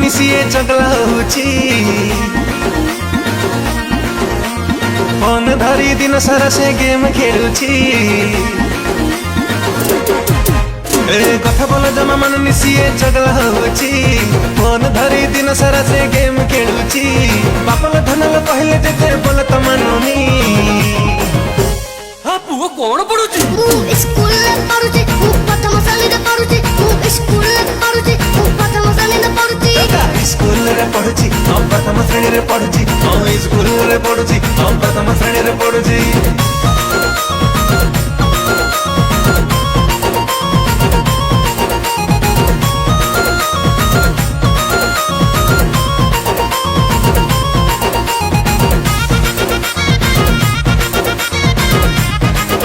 ମାନୁନି ସିଏ ଚଗଲା ହଉଛି। फोन धरी दिन सारा से गेम खेलुची। कथा बोला जमा मानुनी सीए चगला होची। फोन धरी दिन सारा से गेम खेलुची। बापल धनल कहले जेते बोल त मानुनी। हाँ पुओ कौन पढ़ुची? मु स्कूल रे पढ़ुची, मु प्रथम श्रेणी रे पढ़ुची। मु स्कूल रे पढ़ुची, मु प्रथम श्रेणी रे पढ़ुची। स्कूल रे पढ़ुची, हम प्रथम श्रेणी रे पढ़ुची। हम स्कूल रे पढ़ुची, हम प्रथम श्रेणी रे पढ़ुची।